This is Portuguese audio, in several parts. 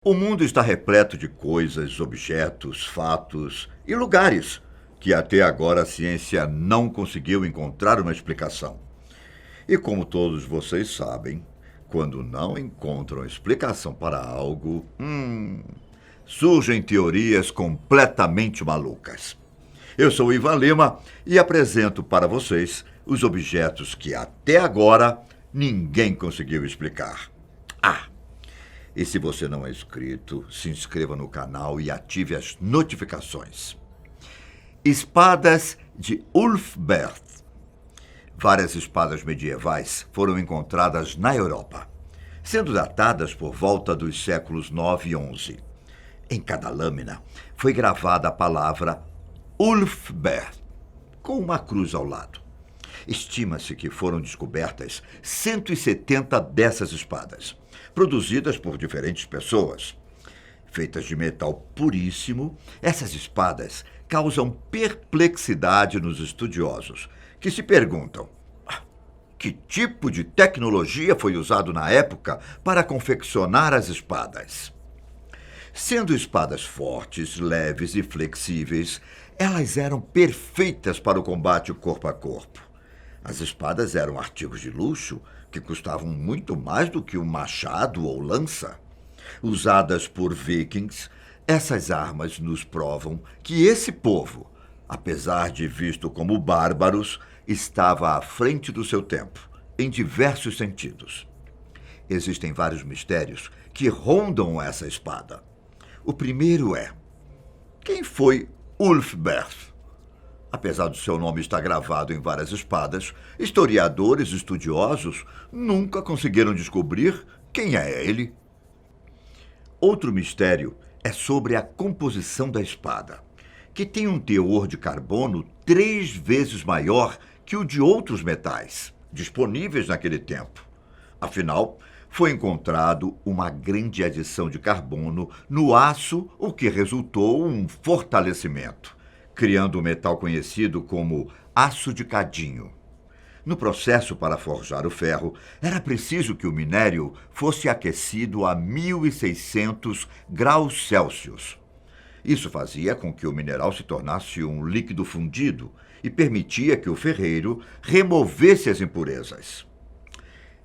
O mundo está repleto de coisas, objetos, fatos e lugares que até agora a ciência não conseguiu encontrar uma explicação. E como todos vocês sabem, quando não encontram explicação para algo, surgem teorias completamente malucas. Eu sou Ivan Lima e apresento para vocês os objetos que até agora ninguém conseguiu explicar. E se você não é inscrito, se inscreva no canal e ative as notificações. Espadas de Ulfberht. Várias espadas medievais foram encontradas na Europa, sendo datadas por volta dos séculos 9 e 11. Em cada lâmina foi gravada a palavra Ulfberht, com uma cruz ao lado. Estima-se que foram descobertas 170 dessas espadas, produzidas por diferentes pessoas. Feitas de metal puríssimo, essas espadas causam perplexidade nos estudiosos, que se perguntam: que tipo de tecnologia foi usado na época para confeccionar as espadas? Sendo espadas fortes, leves e flexíveis, elas eram perfeitas para o combate corpo a corpo. As espadas eram artigos de luxo que custavam muito mais do que um machado ou lança. Usadas por vikings, essas armas nos provam que esse povo, apesar de visto como bárbaros, estava à frente do seu tempo, em diversos sentidos. Existem vários mistérios que rondam essa espada. O primeiro é: quem foi Ulfberht? Apesar do seu nome estar gravado em várias espadas, historiadores estudiosos nunca conseguiram descobrir quem é ele. Outro mistério é sobre a composição da espada, que tem um teor de carbono 3 vezes maior que o de outros metais disponíveis naquele tempo. Afinal, foi encontrado uma grande adição de carbono no aço, o que resultou um fortalecimento, criando o metal conhecido como aço de cadinho. No processo para forjar o ferro, era preciso que o minério fosse aquecido a 1.600 graus Celsius. Isso fazia com que o mineral se tornasse um líquido fundido e permitia que o ferreiro removesse as impurezas.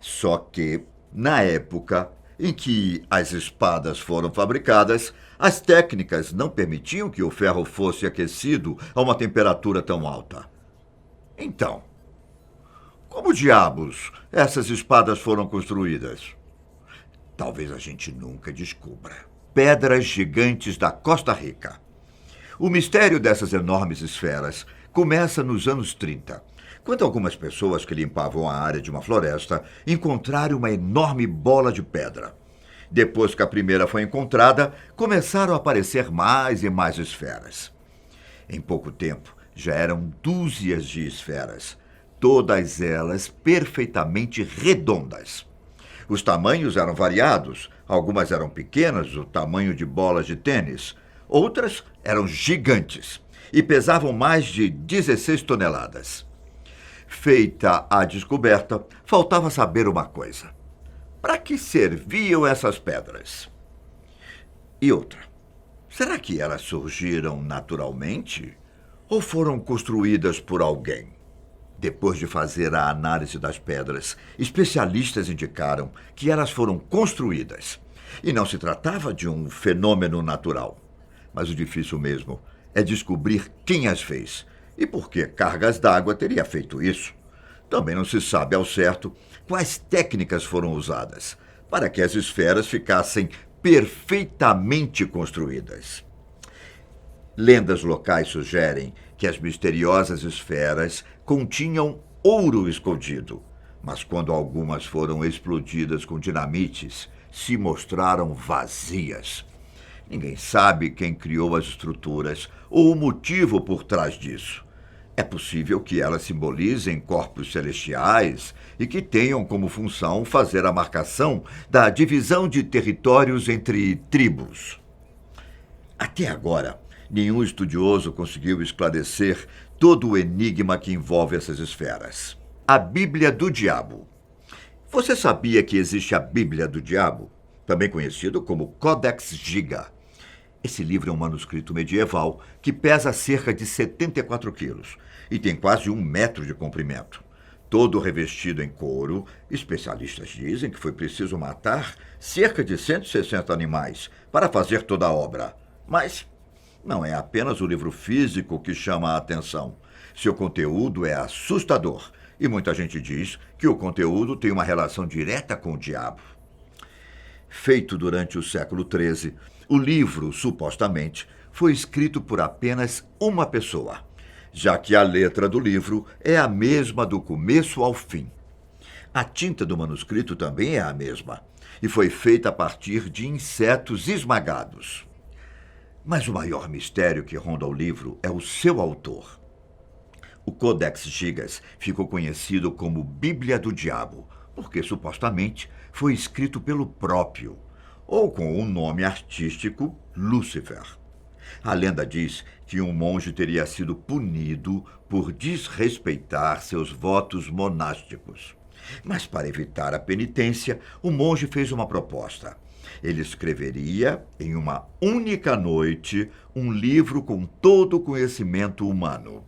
Só que, na época em que as espadas foram fabricadas, as técnicas não permitiam que o ferro fosse aquecido a uma temperatura tão alta. Então, como diabos essas espadas foram construídas? Talvez a gente nunca descubra. Pedras gigantes da Costa Rica. O mistério dessas enormes esferas começa nos anos 30, quando algumas pessoas que limpavam a área de uma floresta encontraram uma enorme bola de pedra. Depois que a primeira foi encontrada, começaram a aparecer mais e mais esferas. Em pouco tempo, já eram dúzias de esferas, todas elas perfeitamente redondas. Os tamanhos eram variados, algumas eram pequenas, do tamanho de bolas de tênis, outras eram gigantes e pesavam mais de 16 toneladas. Feita a descoberta, faltava saber uma coisa: para que serviam essas pedras? E outra: será que elas surgiram naturalmente ou foram construídas por alguém? Depois de fazer a análise das pedras, especialistas indicaram que elas foram construídas. E não se tratava de um fenômeno natural. Mas o difícil mesmo é descobrir quem as fez e por que cargas d'água teria feito isso. Também não se sabe ao certo quais técnicas foram usadas para que as esferas ficassem perfeitamente construídas. Lendas locais sugerem que as misteriosas esferas continham ouro escondido, mas quando algumas foram explodidas com dinamites, se mostraram vazias. Ninguém sabe quem criou as estruturas ou o motivo por trás disso. É possível que elas simbolizem corpos celestiais e que tenham como função fazer a marcação da divisão de territórios entre tribos. Até agora, nenhum estudioso conseguiu esclarecer todo o enigma que envolve essas esferas. A Bíblia do Diabo. Você sabia que existe a Bíblia do Diabo? também conhecido como Codex Giga. Esse livro é um manuscrito medieval que pesa cerca de 74 quilos e tem quase 1 metro de comprimento. Todo revestido em couro, especialistas dizem que foi preciso matar cerca de 160 animais para fazer toda a obra. Mas não é apenas o livro físico que chama a atenção. Seu conteúdo é assustador e muita gente diz que o conteúdo tem uma relação direta com o diabo. Feito durante o século XIII, o livro, supostamente, foi escrito por apenas uma pessoa, já que a letra do livro é a mesma do começo ao fim. A tinta do manuscrito também é a mesma e foi feita a partir de insetos esmagados. Mas o maior mistério que ronda o livro é o seu autor. O Codex Gigas ficou conhecido como Bíblia do Diabo, porque supostamente foi escrito pelo próprio, ou com o nome artístico Lúcifer. A lenda diz que um monge teria sido punido por desrespeitar seus votos monásticos. Mas para evitar a penitência, o monge fez uma proposta. Ele escreveria, em uma única noite, um livro com todo o conhecimento humano.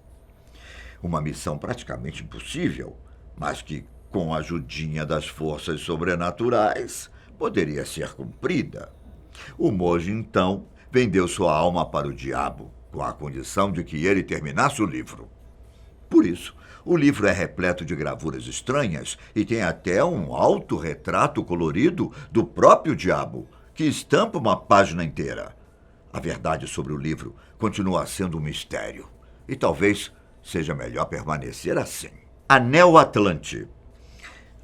Uma missão praticamente impossível, mas que, com a ajudinha das forças sobrenaturais, poderia ser cumprida. O monge, então, vendeu sua alma para o diabo, com a condição de que ele terminasse o livro. Por isso, o livro é repleto de gravuras estranhas e tem até um autorretrato colorido do próprio diabo, que estampa uma página inteira. A verdade sobre o livro continua sendo um mistério, e talvez seja melhor permanecer assim. Anel Atlante.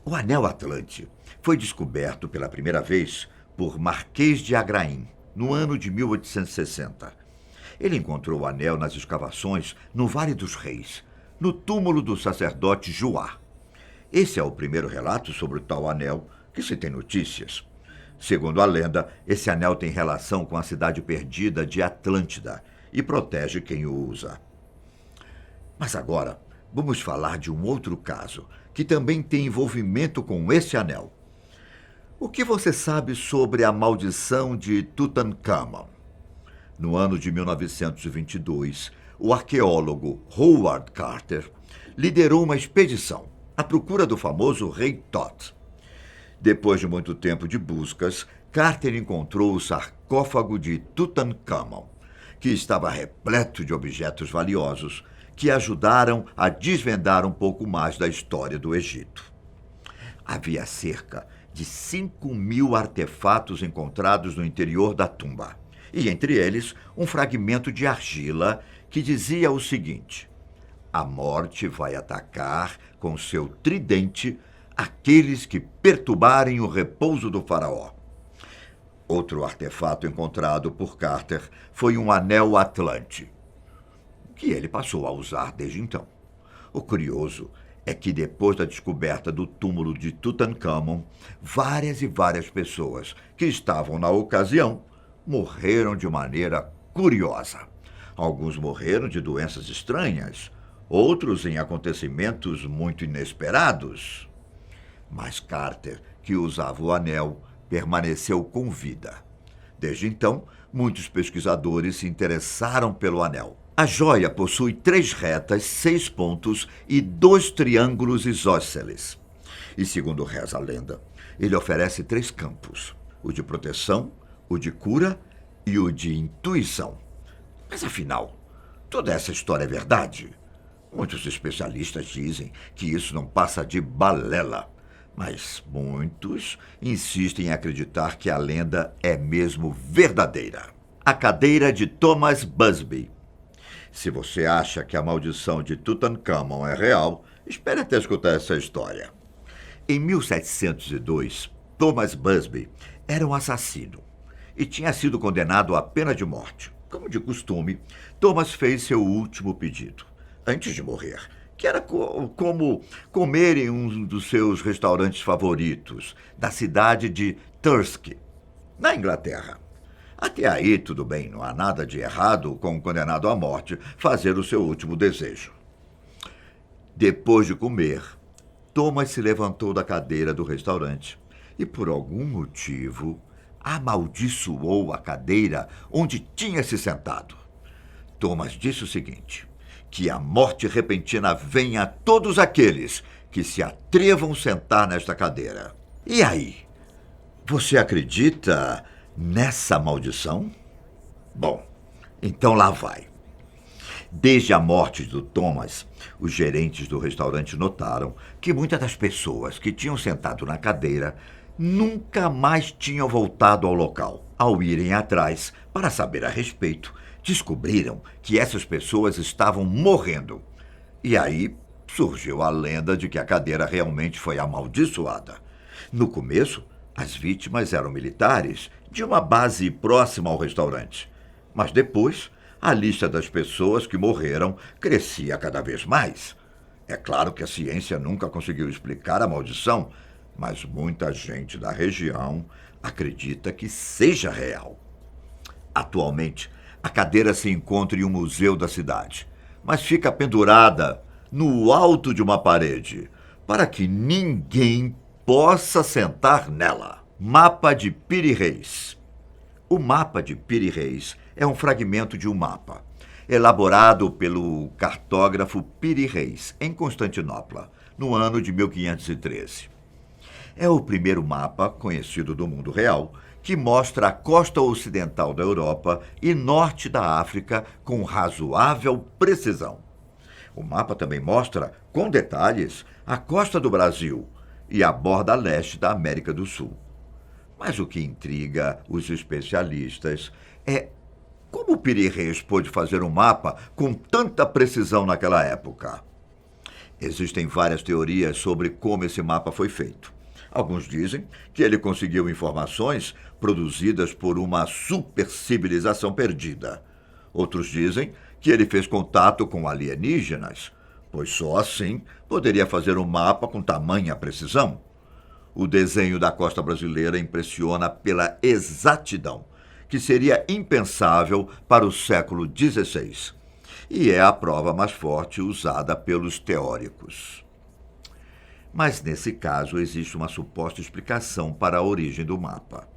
O Anel Atlante foi descoberto pela primeira vez por Marquês de Agrain, no ano de 1860. Ele encontrou o anel nas escavações no Vale dos Reis, no túmulo do sacerdote Joá. Esse é o primeiro relato sobre o tal anel que se tem notícias. Segundo a lenda, esse anel tem relação com a cidade perdida de Atlântida e protege quem o usa. Mas agora, vamos falar de um outro caso, que também tem envolvimento com esse anel. O que você sabe sobre a maldição de Tutankhamon? No ano de 1922, o arqueólogo Howard Carter liderou uma expedição à procura do famoso rei Tut. Depois de muito tempo de buscas, Carter encontrou o sarcófago de Tutankhamon, que estava repleto de objetos valiosos que ajudaram a desvendar um pouco mais da história do Egito. Havia cerca de 5.000 artefatos encontrados no interior da tumba, e entre eles um fragmento de argila que dizia o seguinte: a morte vai atacar com seu tridente aqueles que perturbarem o repouso do faraó. Outro artefato encontrado por Carter foi um anel Atlante, que ele passou a usar desde então. O curioso é que depois da descoberta do túmulo de Tutankhamon, várias e várias pessoas que estavam na ocasião morreram de maneira curiosa. Alguns morreram de doenças estranhas, outros em acontecimentos muito inesperados. Mas Carter, que usava o anel, permaneceu com vida. Desde então, muitos pesquisadores se interessaram pelo anel. A joia possui 3 retas, 6 pontos e 2 triângulos isósceles. E segundo reza a lenda, ele oferece 3 campos: o de proteção, o de cura e o de intuição. Mas afinal, toda essa história é verdade? Muitos especialistas dizem que isso não passa de balela, mas muitos insistem em acreditar que a lenda é mesmo verdadeira. A cadeira de Thomas Busby. Se você acha que a maldição de Tutankhamon é real, espere até escutar essa história. Em 1702, Thomas Busby era um assassino e tinha sido condenado à pena de morte. Como de costume, Thomas fez seu último pedido, antes de morrer, que era como comer em um dos seus restaurantes favoritos, da cidade de Thirsk, na Inglaterra. Até aí, tudo bem, não há nada de errado com um condenado à morte fazer o seu último desejo. Depois de comer, Thomas se levantou da cadeira do restaurante e, por algum motivo, amaldiçoou a cadeira onde tinha se sentado. Thomas disse o seguinte: que a morte repentina venha a todos aqueles que se atrevam a sentar nesta cadeira. E aí? Você acredita nessa maldição? Bom, então lá vai. Desde a morte do Thomas, os gerentes do restaurante notaram que muitas das pessoas que tinham sentado na cadeira nunca mais tinham voltado ao local. Ao irem atrás para saber a respeito, descobriram que essas pessoas estavam morrendo. E aí surgiu a lenda de que a cadeira realmente foi amaldiçoada. No começo, as vítimas eram militares de uma base próxima ao restaurante. Mas depois, a lista das pessoas que morreram crescia cada vez mais. É claro que a ciência nunca conseguiu explicar a maldição, mas muita gente da região acredita que seja real. Atualmente, a cadeira se encontra em um museu da cidade, mas fica pendurada no alto de uma parede, para que ninguém possa sentar nela. Mapa de Piri Reis. O mapa de Piri Reis é um fragmento de um mapa, elaborado pelo cartógrafo Piri Reis, em Constantinopla, no ano de 1513. É o primeiro mapa conhecido do mundo real que mostra a costa ocidental da Europa e norte da África com razoável precisão. O mapa também mostra, com detalhes, a costa do Brasil e a borda leste da América do Sul. Mas o que intriga os especialistas é como Piri Reis pôde fazer um mapa com tanta precisão naquela época. Existem várias teorias sobre como esse mapa foi feito. Alguns dizem que ele conseguiu informações produzidas por uma supercivilização perdida. Outros dizem que ele fez contato com alienígenas, pois só assim poderia fazer um mapa com tamanha precisão. O desenho da costa brasileira impressiona pela exatidão, que seria impensável para o século XVI, e é a prova mais forte usada pelos teóricos. Mas, nesse caso, existe uma suposta explicação para a origem do mapa.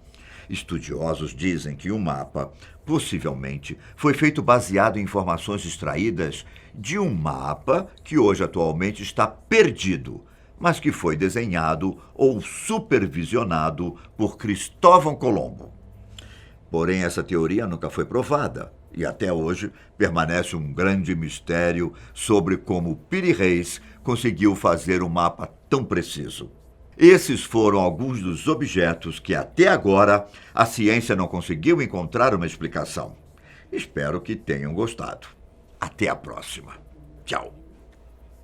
Estudiosos dizem que o mapa, possivelmente, foi feito baseado em informações extraídas de um mapa que hoje atualmente está perdido, mas que foi desenhado ou supervisionado por Cristóvão Colombo. Porém, essa teoria nunca foi provada e até hoje permanece um grande mistério sobre como Piri Reis conseguiu fazer um mapa tão preciso. Esses foram alguns dos objetos que até agora a ciência não conseguiu encontrar uma explicação. Espero que tenham gostado. Até a próxima. Tchau.